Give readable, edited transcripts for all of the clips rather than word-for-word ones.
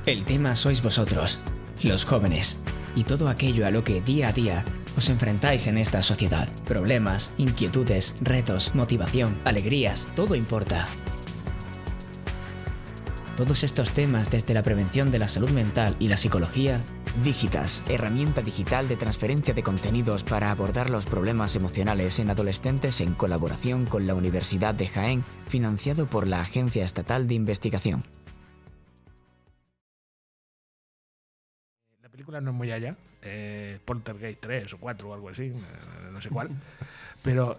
El tema sois vosotros, los jóvenes, y todo aquello a lo que día a día os enfrentáis en esta sociedad. Problemas, inquietudes, retos, motivación, alegrías, todo importa. Todos estos temas desde la prevención de la salud mental y la psicología. Digitas, herramienta digital de transferencia de contenidos para abordar los problemas emocionales en adolescentes en colaboración con la Universidad de Jaén, financiado por la Agencia Estatal de Investigación. La película no es muy allá, Poltergeist 3 o 4 o algo así, no sé cuál, pero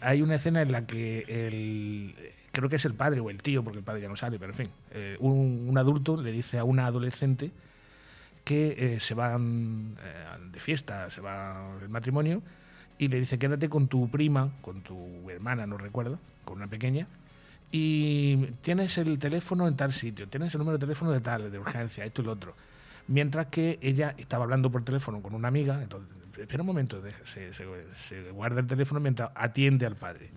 hay una escena en la que creo que es el padre o el tío, porque el padre ya no sale, pero en fin, un adulto le dice a una adolescente que se van de fiesta, se va el matrimonio, y le dice: quédate con tu prima, con tu hermana, no recuerdo, con una pequeña, y tienes el teléfono en tal sitio, tienes el número de teléfono de tal, de urgencia, esto y lo otro. Mientras que ella estaba hablando por teléfono con una amiga, entonces, espera un momento, se guarda el teléfono mientras atiende al padre.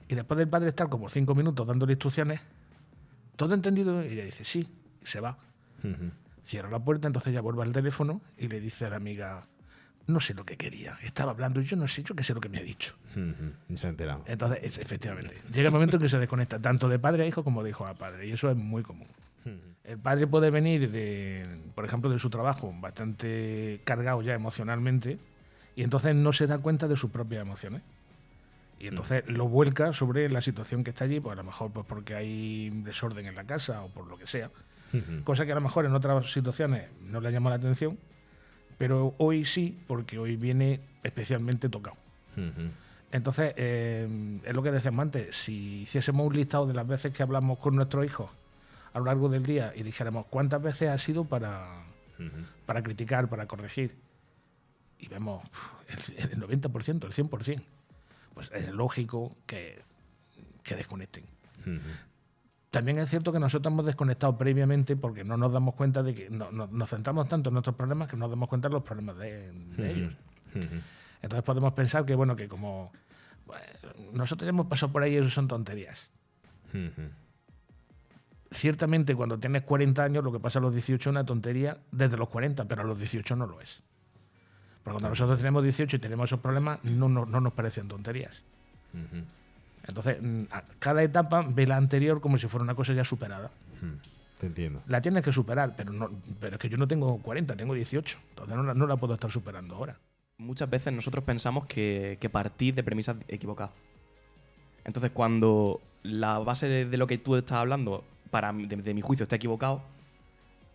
Y después del padre estar como 5 minutos dándole instrucciones, ¿todo entendido? Y ella dice sí, y se va. Cierra la puerta, entonces ella vuelve al teléfono y le dice a la amiga: no sé lo que quería, estaba hablando y yo no sé, yo qué sé lo que me ha dicho. Y se ha enterado. Entonces, efectivamente, llega el momento en que se desconecta tanto de padre a hijo como de hijo a padre, y eso es muy común. El padre puede venir, por ejemplo, de su trabajo bastante cargado ya emocionalmente, y entonces no se da cuenta de sus propias emociones. Y entonces lo vuelca sobre la situación que está allí, pues a lo mejor pues porque hay desorden en la casa o por lo que sea. Cosa que a lo mejor en otras situaciones no le llamó la atención, pero hoy sí, porque hoy viene especialmente tocado. Entonces, es lo que decíamos antes: si hiciésemos un listado de las veces que hablamos con nuestros hijos a lo largo del día y dijéramos cuántas veces ha sido para criticar, para corregir, y vemos el 90%, el 100%, pues es lógico que desconecten. También es cierto que nosotros hemos desconectado previamente porque no nos damos cuenta de que nos centramos tanto en nuestros problemas que no nos damos cuenta de los problemas de ellos. Entonces podemos pensar que, bueno, que como nosotros ya hemos pasado por ahí, eso son tonterías. Ciertamente, cuando tienes 40 años, lo que pasa a los 18 es una tontería desde los 40, pero a los 18 no lo es. Porque cuando nosotros tenemos 18 y tenemos esos problemas, no nos parecen tonterías. Entonces, a cada etapa ve la anterior como si fuera una cosa ya superada. Te entiendo. La tienes que superar, pero es que yo no tengo 40, tengo 18. Entonces no la puedo estar superando ahora. Muchas veces nosotros pensamos que partís de premisas equivocadas. Entonces, cuando la base de lo que tú estás hablando, de mi juicio, está equivocado,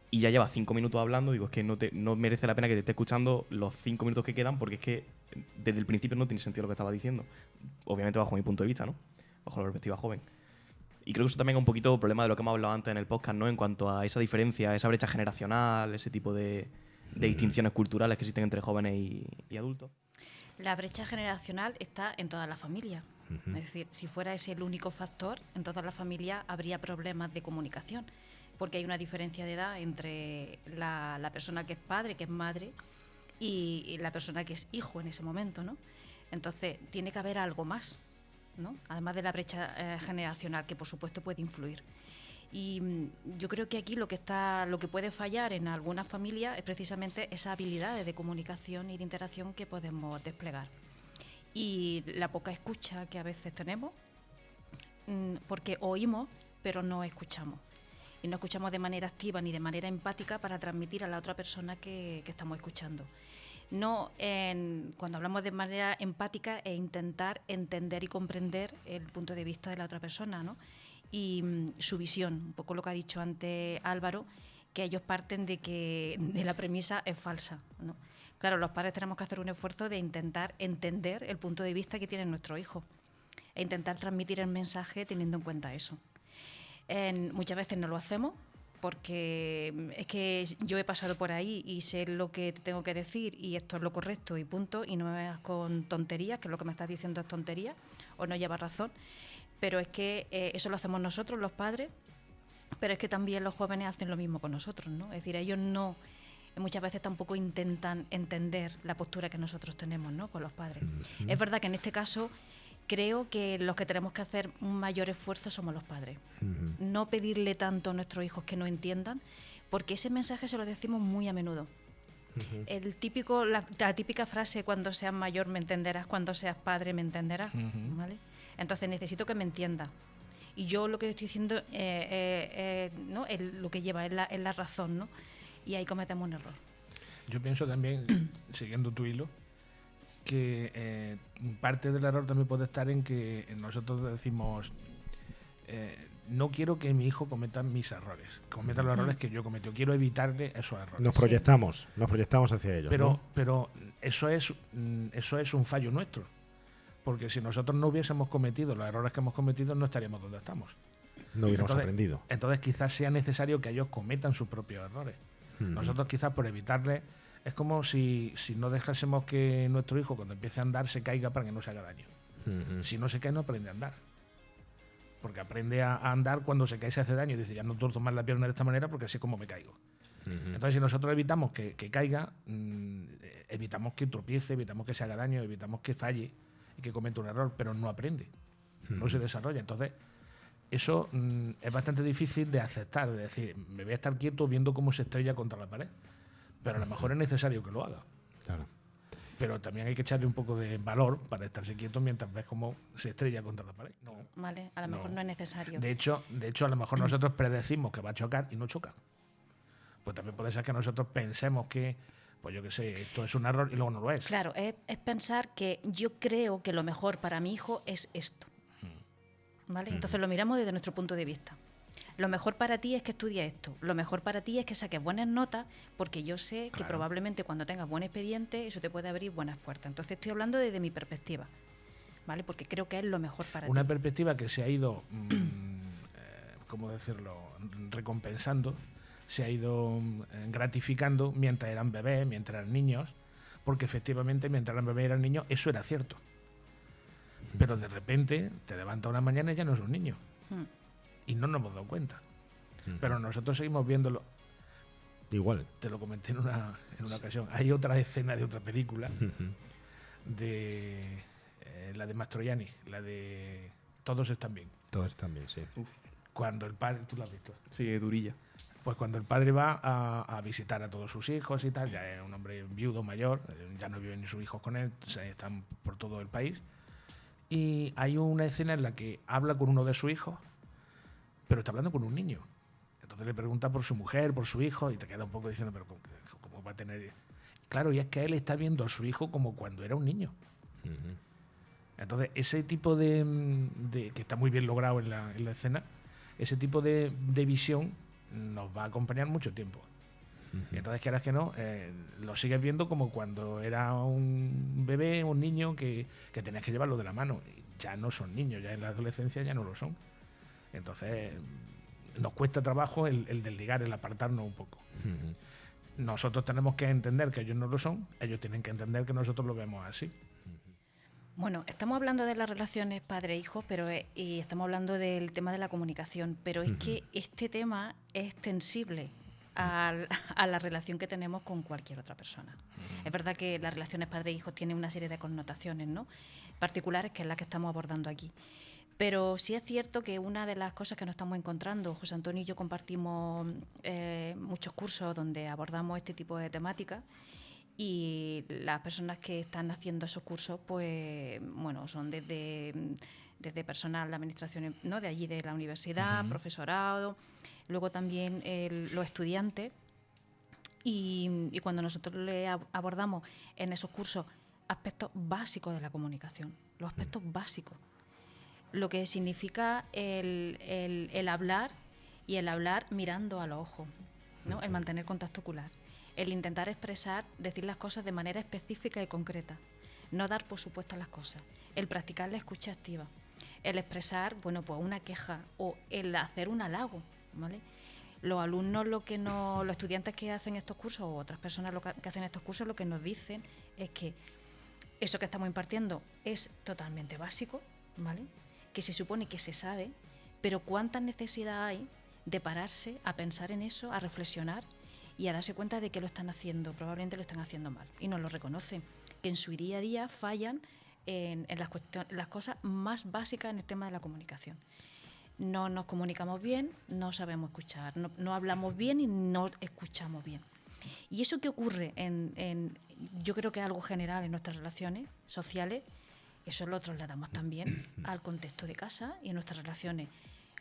y ya llevas 5 minutos hablando, digo, es que no merece la pena que te esté escuchando los 5 minutos que quedan, porque es que desde el principio no tiene sentido lo que estaba diciendo. Obviamente bajo mi punto de vista, ¿no? Bajo la perspectiva joven. Y creo que eso también es un poquito el problema de lo que hemos hablado antes en el podcast, ¿no? En cuanto a esa diferencia, esa brecha generacional, ese tipo de distinciones culturales que existen entre jóvenes y adultos. La brecha generacional está en toda la familia. Es decir, si fuera ese el único factor, en toda la familia habría problemas de comunicación, porque hay una diferencia de edad entre la persona que es padre, que es madre, y la persona que es hijo en ese momento, ¿no? Entonces, tiene que haber algo más, ¿no? Además de la brecha generacional, que por supuesto puede influir. Y yo creo que aquí lo que puede fallar en algunas familias es precisamente esas habilidades de comunicación y de interacción que podemos desplegar. Y la poca escucha que a veces tenemos, porque oímos, pero no escuchamos. Y no escuchamos de manera activa ni de manera empática para transmitir a la otra persona que estamos escuchando. Cuando hablamos de manera empática es intentar entender y comprender el punto de vista de la otra persona, ¿no? Y su visión, un poco lo que ha dicho antes Álvaro, que ellos parten de la premisa es falsa, ¿no? Claro, los padres tenemos que hacer un esfuerzo de intentar entender el punto de vista que tiene nuestro hijo e intentar transmitir el mensaje teniendo en cuenta eso. Muchas veces no lo hacemos porque es que yo he pasado por ahí y sé lo que te tengo que decir y esto es lo correcto y punto, y no me veas con tonterías, que lo que me estás diciendo es tontería o no llevas razón. Pero es que eso lo hacemos nosotros, los padres, pero es que también los jóvenes hacen lo mismo con nosotros, ¿no? Es decir, ellos muchas veces tampoco intentan entender la postura que nosotros tenemos, ¿no?, con los padres. Es verdad que en este caso creo que los que tenemos que hacer un mayor esfuerzo somos los padres. No pedirle tanto a nuestros hijos que no entiendan, porque ese mensaje se lo decimos muy a menudo. La típica frase, cuando seas mayor me entenderás, cuando seas padre me entenderás, ¿vale? Entonces necesito que me entiendas. Y yo lo que estoy diciendo, ¿no? Lo que lleva es la razón, ¿no? Y ahí cometemos un error. Yo pienso también, siguiendo tu hilo, que parte del error también puede estar en que nosotros decimos, no quiero que mi hijo cometa mis errores, cometa los errores que yo cometí, quiero evitarle esos errores. Nos proyectamos hacia ellos. Pero eso es un fallo nuestro, porque si nosotros no hubiésemos cometido los errores que hemos cometido, no estaríamos donde estamos. No hubiéramos aprendido. Entonces quizás sea necesario que ellos cometan sus propios errores. Nosotros quizás por evitarle, es como si no dejásemos que nuestro hijo cuando empiece a andar se caiga para que no se haga daño. Si no se cae, no aprende a andar. Porque aprende a andar cuando se cae, se hace daño y dice, ya no torzo más la pierna de esta manera porque así es como me caigo. Entonces si nosotros evitamos que caiga, evitamos que tropiece, evitamos que se haga daño, evitamos que falle y que cometa un error, pero no aprende, no se desarrolla. Entonces eso es bastante difícil de aceptar, de decir, me voy a estar quieto viendo cómo se estrella contra la pared, pero a lo mejor es necesario que lo haga. Claro. Pero también hay que echarle un poco de valor para estarse quieto mientras ves cómo se estrella contra la pared. No. Vale, a lo mejor no es necesario. De hecho, a lo mejor nosotros predecimos que va a chocar y no choca. Pues también puede ser que nosotros pensemos que, pues yo qué sé, esto es un error y luego no lo es. Claro, es pensar que yo creo que lo mejor para mi hijo es esto. ¿Vale? Entonces lo miramos desde nuestro punto de vista. Lo mejor para ti es que estudies esto. Lo mejor para ti es que saques buenas notas, porque yo sé que probablemente cuando tengas buen expediente eso te puede abrir buenas puertas. Entonces estoy hablando desde mi perspectiva, ¿vale? Porque creo que es lo mejor para ti. Una perspectiva que se ha ido, ¿cómo decirlo?, recompensando, se ha ido gratificando mientras eran bebés, mientras eran niños, porque efectivamente mientras eran bebés y eran niños eso era cierto. Pero de repente te levantas una mañana y ya no es un niño. Y no nos hemos dado cuenta. Pero nosotros seguimos viéndolo. Igual. Te lo comenté en una ocasión. Hay otra escena de otra película, de la de Mastroianni, la de Todos están bien. Todos están bien, sí. Cuando el padre, ¿tú lo has visto? Sí, durilla. Pues cuando el padre va a visitar a todos sus hijos y tal, ya es un hombre viudo, mayor, ya no viven ni sus hijos con él, están por todo el país. Y hay una escena en la que habla con uno de sus hijos, pero está hablando con un niño. Entonces le pregunta por su mujer, por su hijo, y te queda un poco diciendo, pero ¿cómo va a tener...? Claro, y es que él está viendo a su hijo como cuando era un niño. Entonces, ese tipo de que está muy bien logrado en la escena, ese tipo de visión nos va a acompañar mucho tiempo. Y entonces, quieras que no, lo sigues viendo como cuando era un bebé, un niño que tenías que llevarlo de la mano. Ya no son niños, ya en la adolescencia ya no lo son. Entonces, nos cuesta trabajo el desligar, el apartarnos un poco. Nosotros tenemos que entender que ellos no lo son, ellos tienen que entender que nosotros lo vemos así. Bueno, estamos hablando de las relaciones padre-hijo, pero y estamos hablando del tema de la comunicación, pero es que este tema es extensible a la relación que tenemos con cualquier otra persona. Es verdad que las relaciones padre-hijo tienen una serie de connotaciones, ¿no?, particulares, que es la que estamos abordando aquí. Pero sí es cierto que una de las cosas que nos estamos encontrando, José Antonio y yo compartimos muchos cursos donde abordamos este tipo de temáticas, y las personas que están haciendo esos cursos, pues bueno, son desde personal de administración, ¿no?, de allí de la universidad, profesorado, luego también los estudiantes, y cuando nosotros le abordamos en esos cursos aspectos básicos de la comunicación, los aspectos básicos, lo que significa el hablar, y el hablar mirando a los ojos, ¿no?, el mantener contacto ocular, el intentar expresar, decir las cosas de manera específica y concreta, no dar por supuesto las cosas, el practicar la escucha activa, el expresar, bueno, pues una queja o el hacer un halago, ¿vale? Los alumnos, los estudiantes que hacen estos cursos, o otras personas que hacen estos cursos, lo que nos dicen es que eso que estamos impartiendo es totalmente básico, ¿vale?, que se supone que se sabe, pero cuánta necesidad hay de pararse a pensar en eso, a reflexionar y a darse cuenta de que lo están haciendo, probablemente lo están haciendo mal, y nos lo reconocen, que en su día a día fallan en las cosas más básicas en el tema de la comunicación. no nos comunicamos bien, no sabemos escuchar, no hablamos bien y no escuchamos bien. Y eso que ocurre yo creo que es algo general en nuestras relaciones sociales, eso lo trasladamos también al contexto de casa y en nuestras relaciones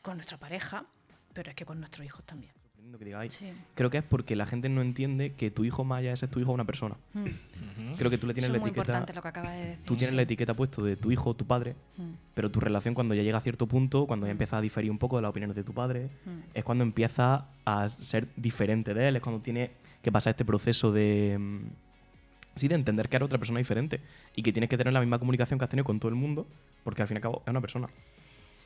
con nuestra pareja, pero es que con nuestros hijos también. Que digáis. Sí. Creo que es porque la gente no entiende que tu hijo más allá de ser tu hijo es una persona. Creo que tú le tienes Eso la es muy etiqueta. importante lo que acabas de decir. Tú tienes la etiqueta puesto de tu hijo o tu padre, pero tu relación cuando ya llega a cierto punto, cuando ya empieza a diferir un poco de las opiniones de tu padre, es cuando empieza a ser diferente de él, es cuando tiene que pasar este proceso de entender que eres otra persona diferente y que tienes que tener la misma comunicación que has tenido con todo el mundo, porque al fin y al cabo es una persona.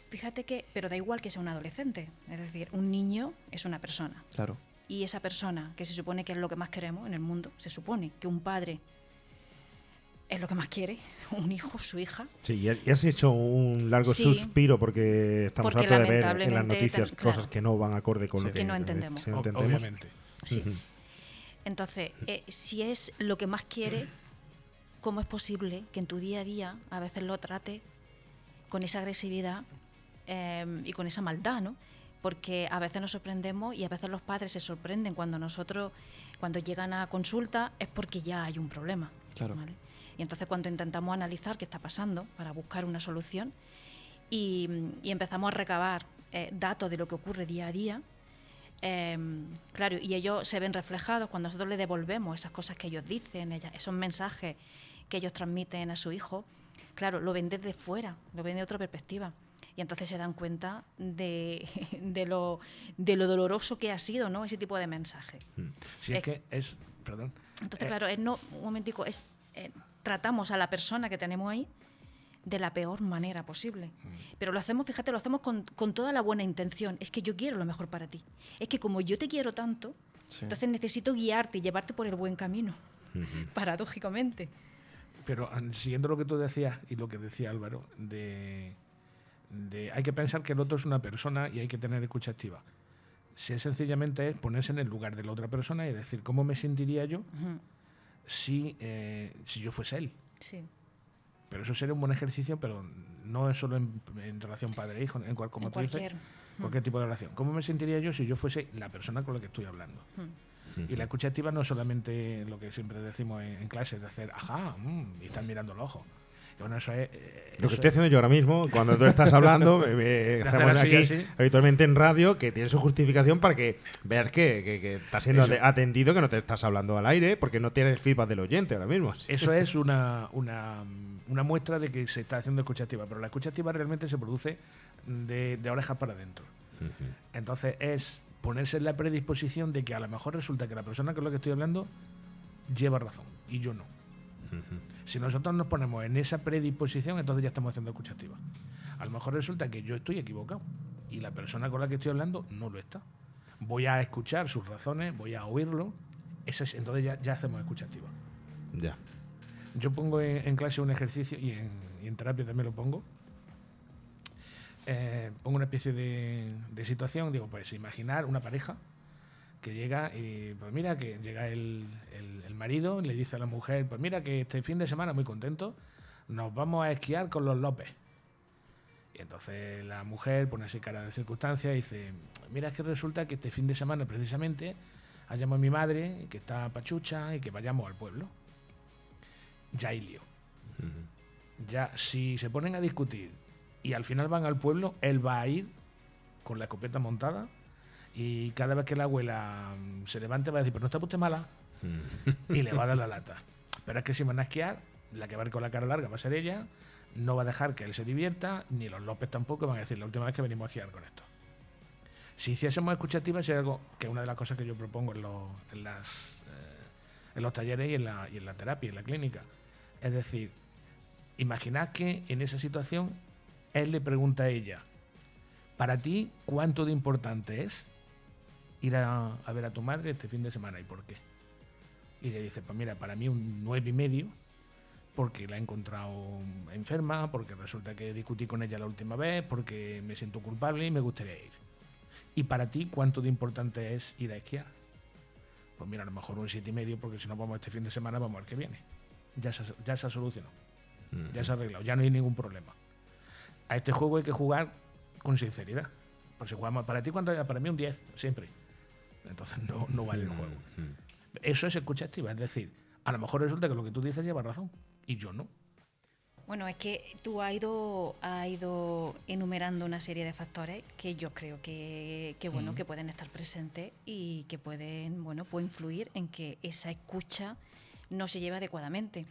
Fíjate que, pero da igual que sea un adolescente, es decir, un niño es una persona. Claro. Y esa persona, que se supone que es lo que más queremos en el mundo, se supone que un padre es lo que más quiere, un hijo, su hija. Sí, y has hecho un largo suspiro porque estamos hartos de ver en las noticias cosas que no van acorde con lo que no entendemos. Si no entendemos. Obviamente. Sí. Entonces, si es lo que más quiere, ¿cómo es posible que en tu día a día a veces lo trate con esa agresividad y con esa maldad, ¿no? Porque a veces nos sorprendemos y a veces los padres se sorprenden cuando llegan a consulta es porque ya hay un problema. Claro. ¿Vale? Y entonces cuando intentamos analizar qué está pasando para buscar una solución y empezamos a recabar datos de lo que ocurre día a día, claro, y ellos se ven reflejados cuando nosotros les devolvemos esas cosas que ellos dicen, esos mensajes que ellos transmiten a su hijo, claro, lo ven desde fuera, lo ven de otra perspectiva. Y entonces se dan cuenta de lo doloroso que ha sido, ¿no? Ese tipo de mensaje. Sí, perdón. Entonces, claro, un momentico, tratamos a la persona que tenemos ahí de la peor manera posible. Pero lo hacemos, fíjate, con toda la buena intención. Es que yo quiero lo mejor para ti. Es que como yo te quiero tanto, entonces necesito guiarte y llevarte por el buen camino, paradójicamente. Pero siguiendo lo que tú decías y lo que decía Álvaro, hay que pensar que el otro es una persona y hay que tener escucha activa. Si sencillamente es ponerse en el lugar de la otra persona y decir, ¿cómo me sentiría yo si yo fuese él? Sí. Pero eso sería un buen ejercicio, pero no es solo en relación padre-hijo, como tú dices, cualquier tipo de relación. ¿Cómo me sentiría yo si yo fuese la persona con la que estoy hablando? Y la escucha activa no es solamente lo que siempre decimos en clase, de hacer, ajá, y estar mirando los ojos. Que bueno, eso es... Lo que estoy haciendo yo ahora mismo, cuando tú estás hablando, hacemos aquí habitualmente en radio, que tiene su justificación para que veas que estás siendo atendido, que no te estás hablando al aire, porque no tienes feedback del oyente ahora mismo. Eso es una muestra de que se está haciendo escucha activa, pero la escucha activa realmente se produce de orejas para adentro. Entonces es ponerse en la predisposición de que a lo mejor resulta que la persona con la que estoy hablando lleva razón y yo no. Si nosotros nos ponemos en esa predisposición, entonces ya estamos haciendo escucha activa. A lo mejor resulta que yo estoy equivocado y la persona con la que estoy hablando no lo está. Voy a escuchar sus razones, voy a oírlo, entonces ya hacemos escucha activa. Ya. Yo pongo en clase un ejercicio y en terapia también lo pongo. Pongo una especie de situación, digo, pues imaginar una pareja que llega y pues mira que llega el marido, le dice a la mujer, pues mira que este fin de semana muy contento, nos vamos a esquiar con los López. Y entonces la mujer pone así cara de circunstancia y dice, mira, es que resulta que este fin de semana precisamente hallamos a mi madre, que está pachucha, y que vayamos al pueblo. Ya hay lío. Ya si se ponen a discutir y al final van al pueblo, él va a ir con la escopeta montada y cada vez que la abuela se levante va a decir, pues no está usted mala, y le va a dar la lata. Pero es que si van a esquiar, la que va a ir con la cara larga va a ser ella, no va a dejar que él se divierta, ni los López tampoco, van a decir, la última vez que venimos a esquiar con esto. Si hiciésemos escucha activa, sería algo que es una de las cosas que yo propongo en los talleres y en la terapia, en la clínica. Es decir, imaginad que en esa situación él le pregunta a ella, para ti, ¿cuánto de importante es ir a ver a tu madre este fin de semana y por qué? Y ella dice, pues mira, para mí un 9,5, porque la he encontrado enferma, porque resulta que discutí con ella la última vez, porque me siento culpable y me gustaría ir. ¿Y para ti cuánto de importante es ir a esquiar? Pues mira, a lo mejor un 7,5, porque si no vamos este fin de semana, vamos al que viene. Ya se ha solucionado, ya se ha arreglado, ya no hay ningún problema. A este juego hay que jugar con sinceridad. Pues si jugamos, para ti, para mí un 10, siempre. Entonces no vale el juego. Eso es escucha activa, es decir, a lo mejor resulta que lo que tú dices lleva razón y yo no. Bueno, es que tú has ido enumerando una serie de factores que yo creo que pueden estar presentes y que pueden influir en que esa escucha no se lleve adecuadamente.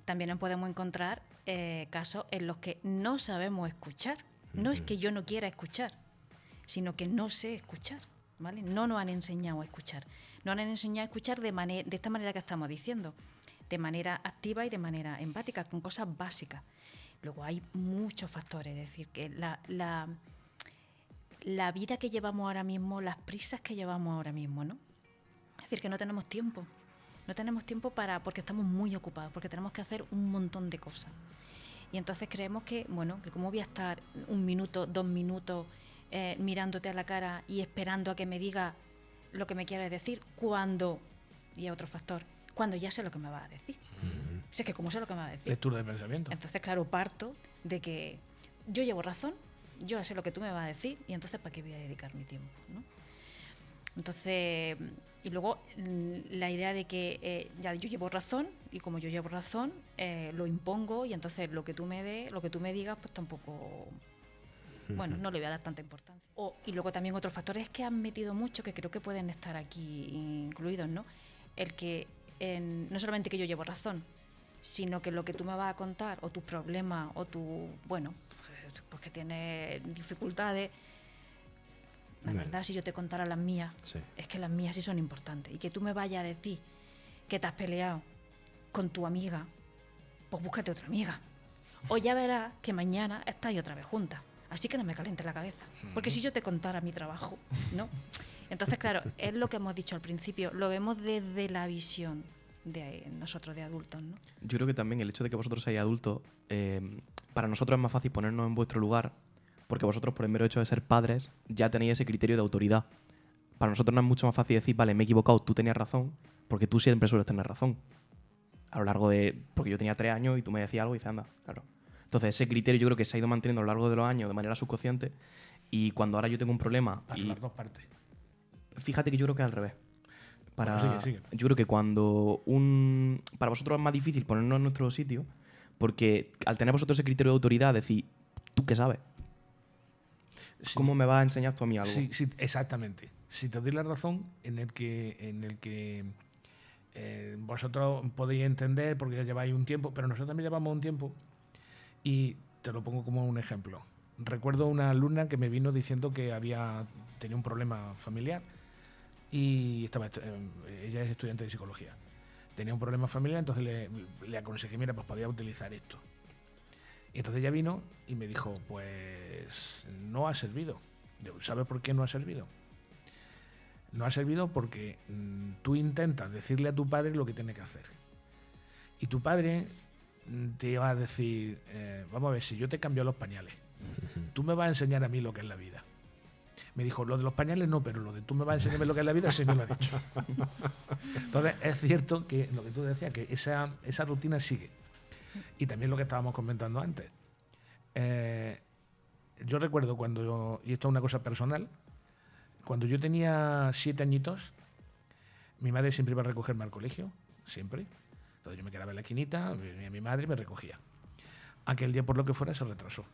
También podemos encontrar casos en los que no sabemos escuchar. No es que yo no quiera escuchar, sino que no sé escuchar, ¿vale? No nos han enseñado a escuchar. Nos han enseñado a escuchar de esta manera que estamos diciendo, de manera activa y de manera empática, con cosas básicas. Luego hay muchos factores, es decir, que la vida que llevamos ahora mismo, las prisas que llevamos ahora mismo, ¿no? Es decir, que no tenemos tiempo. No tenemos tiempo porque estamos muy ocupados, porque tenemos que hacer un montón de cosas. Y entonces creemos que cómo voy a estar 1 minuto, 2 minutos mirándote a la cara y esperando a que me diga lo que me quieres decir y otro factor, cuando ya sé lo que me vas a decir. O sea, que como sé lo que me vas a decir. Lectura de pensamiento. Entonces, claro, parto de que yo llevo razón, yo sé lo que tú me vas a decir y entonces ¿para qué voy a dedicar mi tiempo, ¿no? Entonces, y luego la idea de que ya yo llevo razón y como yo llevo razón, lo impongo y entonces lo que tú me digas, pues tampoco, no le voy a dar tanta importancia. Y luego también otros factores que han metido mucho, que creo que pueden estar aquí incluidos, ¿no? El que no solamente que yo llevo razón, sino que lo que tú me vas a contar, o tus problemas, o pues que tienes dificultades. La verdad, si yo te contara las mías, es que las mías sí son importantes. Y que tú me vayas a decir que te has peleado con tu amiga, pues búscate otra amiga. O ya verás que mañana estáis otra vez juntas. Así que no me calientes la cabeza. Porque si yo te contara mi trabajo, ¿no? Entonces, claro, es lo que hemos dicho al principio. Lo vemos desde la visión de nosotros de adultos, ¿no? Yo creo que también el hecho de que vosotros seáis adultos, para nosotros es más fácil ponernos en vuestro lugar, porque vosotros, por el mero hecho de ser padres, ya tenéis ese criterio de autoridad. Para nosotros no es mucho más fácil decir, vale, me he equivocado, tú tenías razón, porque tú siempre sueles tener razón. A lo largo porque yo tenía 3 años y tú me decías algo y dices, anda, claro. Entonces ese criterio yo creo que se ha ido manteniendo a lo largo de los años de manera subconsciente, y cuando ahora yo tengo un problema... Para las dos partes. Fíjate que yo creo que es al revés. Sigue. Yo creo que para vosotros es más difícil ponernos en nuestro sitio, porque al tener vosotros ese criterio de autoridad, decir, ¿tú qué sabes? Sí. ¿Cómo me vas a enseñar tú a mí algo? Sí, exactamente. Si te doy la razón en el que vosotros podéis entender, porque ya lleváis un tiempo, pero nosotros también llevamos un tiempo, y te lo pongo como un ejemplo. Recuerdo una alumna que me vino diciendo que tenía un problema familiar y ella es estudiante de psicología. Tenía un problema familiar, entonces le aconsejé, mira, pues podía utilizar esto. Y entonces ella vino y me dijo, pues no ha servido. ¿Sabes por qué no ha servido? No ha servido porque tú intentas decirle a tu padre lo que tiene que hacer. Y tu padre te va a decir, vamos a ver, si yo te cambio los pañales, tú me vas a enseñar a mí lo que es la vida. Me dijo, lo de los pañales no, pero lo de tú me vas a enseñarme lo que es la vida, sí me lo ha dicho. Entonces, es cierto que lo que tú decías, que esa rutina sigue. Y también lo que estábamos comentando antes. Yo recuerdo y esto es una cosa personal, cuando yo tenía 7 añitos, mi madre siempre iba a recogerme al colegio, siempre. Entonces yo me quedaba en la esquinita, venía mi madre y me recogía. Aquel día, por lo que fuera, se retrasó.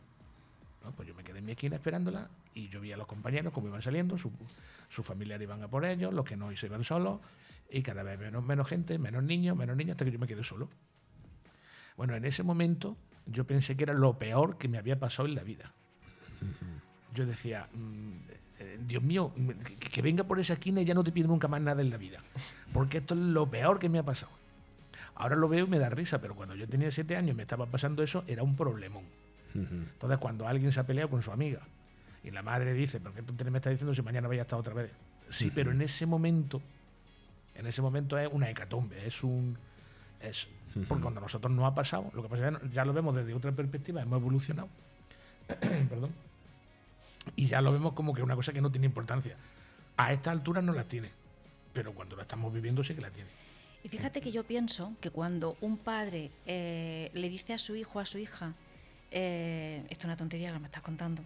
¿No? Pues yo me quedé en mi esquina esperándola y yo vi a los compañeros cómo iban saliendo, sus familiares iban a por ellos, los que no se iban solos, y cada vez menos gente, menos niños, hasta que yo me quedé solo. Bueno, en ese momento yo pensé que era lo peor que me había pasado en la vida. Yo decía, Dios mío, que venga por esa esquina y ya no te pido nunca más nada en la vida, porque esto es lo peor que me ha pasado. Ahora lo veo y me da risa, pero cuando yo tenía 7 años y me estaba pasando eso, era un problemón. Entonces, cuando alguien se ha peleado con su amiga y la madre dice, ¿por qué tú me estás diciendo si mañana vaya a estar otra vez? Sí, pero en ese momento es una hecatombe, porque cuando a nosotros nos ha pasado, lo que pasa es que ya lo vemos desde otra perspectiva, hemos evolucionado, perdón, y ya lo vemos como que es una cosa que no tiene importancia. A esta altura no la tiene, pero cuando la estamos viviendo sí que la tiene. Y fíjate que yo pienso que cuando un padre le dice a su hijo o a su hija, esto es una tontería que me estás contando,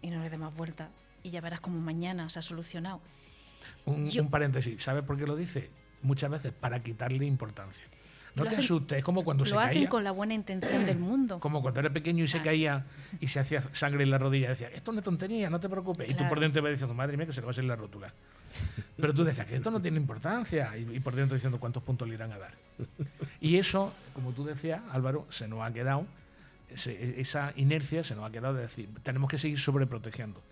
y no le des más vuelta y ya verás cómo mañana se ha solucionado. Un paréntesis, ¿sabes por qué lo dice? Muchas veces para quitarle importancia. No te asustes, es como cuando se caía. Lo hacen con la buena intención del mundo. Como cuando era pequeño y se caía y se hacía sangre en la rodilla. Decía, esto es una tontería, no te preocupes. Claro. Y tú por dentro vas diciendo, madre mía, que se le va a salir la rótula. Pero tú decías que esto no tiene importancia. Y por dentro diciendo cuántos puntos le irán a dar. Y eso, como tú decías, Álvaro, se nos ha quedado, esa inercia se nos ha quedado de decir, tenemos que seguir sobreprotegiendo.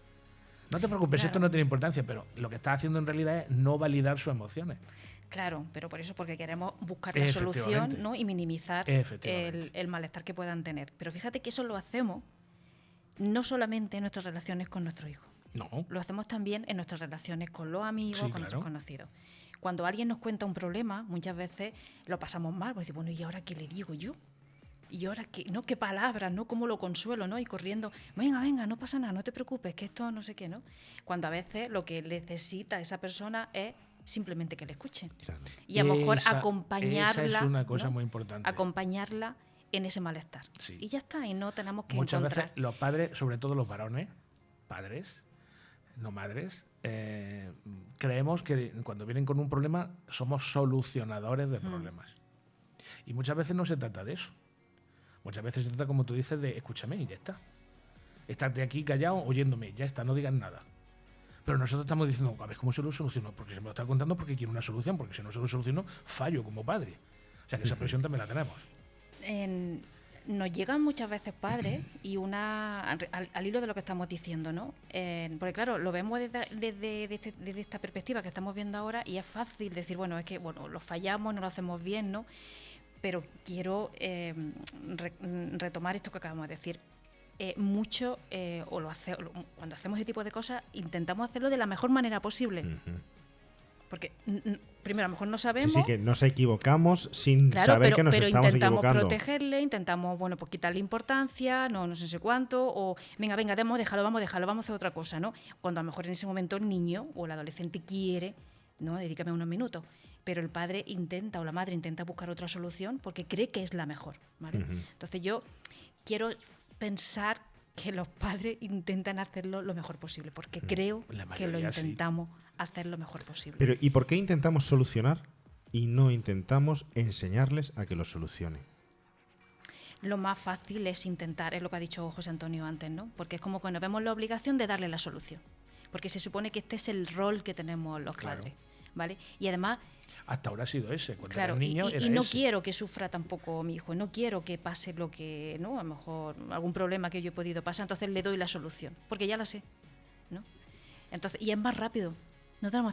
No te preocupes, claro. Esto no tiene importancia, pero lo que estás haciendo en realidad es no validar sus emociones. Claro, pero por eso, porque queremos buscar la solución, ¿no? Y minimizar el malestar que puedan tener. Pero fíjate que eso lo hacemos no solamente en nuestras relaciones con nuestros hijos. No. Lo hacemos también en nuestras relaciones con los amigos, con nuestros conocidos. Cuando alguien nos cuenta un problema, muchas veces lo pasamos mal, pues decimos, bueno, ¿y ahora qué le digo yo? ¿Y ahora qué? ¿No? ¿Qué palabras? ¿No? ¿Cómo lo consuelo? ¿No? Y corriendo, venga, no pasa nada, no te preocupes, que esto no sé qué, ¿no? Cuando a veces lo que necesita esa persona es simplemente que le escuchen. Claro. Y a lo mejor acompañarla. Esa es una cosa muy importante. Acompañarla en ese malestar. Sí. Y ya está, y no tenemos que muchas encontrar. Veces los padres, sobre todo los varones, padres, no madres, creemos que cuando vienen con un problema somos solucionadores de problemas. Y muchas veces no se trata de eso. Muchas veces se trata, como tú dices, de escúchame y ya está. Estate aquí callado oyéndome, ya está, no digas nada. Pero nosotros estamos diciendo, a ver, ¿cómo se lo soluciono? Porque se me lo está contando porque quiero una solución, porque si no se lo soluciono, fallo como padre. O sea que esa presión también la tenemos. Nos llegan muchas veces padres y al hilo de lo que estamos diciendo, ¿no? Porque claro, lo vemos desde esta perspectiva que estamos viendo ahora y es fácil decir, bueno, es que lo fallamos, no lo hacemos bien, ¿no? Pero quiero retomar esto que acabamos de decir. Cuando hacemos ese tipo de cosas, intentamos hacerlo de la mejor manera posible. Porque, primero, a lo mejor no sabemos. Sí, que nos equivocamos sin saber que nos estamos equivocando. Pero intentamos protegerle, intentamos, pues quitarle importancia, no sé cuánto, o venga, déjalo, vamos a hacer otra cosa, ¿no? Cuando a lo mejor en ese momento el niño o el adolescente quiere, ¿no? Dedícame unos minutos. Pero el padre intenta o la madre intenta buscar otra solución porque cree que es la mejor, ¿vale? Entonces yo quiero pensar que los padres intentan hacerlo lo mejor posible, porque creo que lo intentamos hacer lo mejor posible. Pero ¿y por qué intentamos solucionar y no intentamos enseñarles a que lo solucionen? Lo más fácil es intentar, es lo que ha dicho José Antonio antes, ¿no? Porque es como que nos vemos la obligación de darle la solución, porque se supone que este es el rol que tenemos los padres, ¿vale? Y además hasta ahora ha sido ese, cuando era niño y no quiero que sufra tampoco mi hijo, no quiero que pase lo que, ¿no? A lo mejor algún problema que yo he podido pasar, entonces le doy la solución, porque ya la sé, ¿no? Entonces, y es más rápido, no tenemos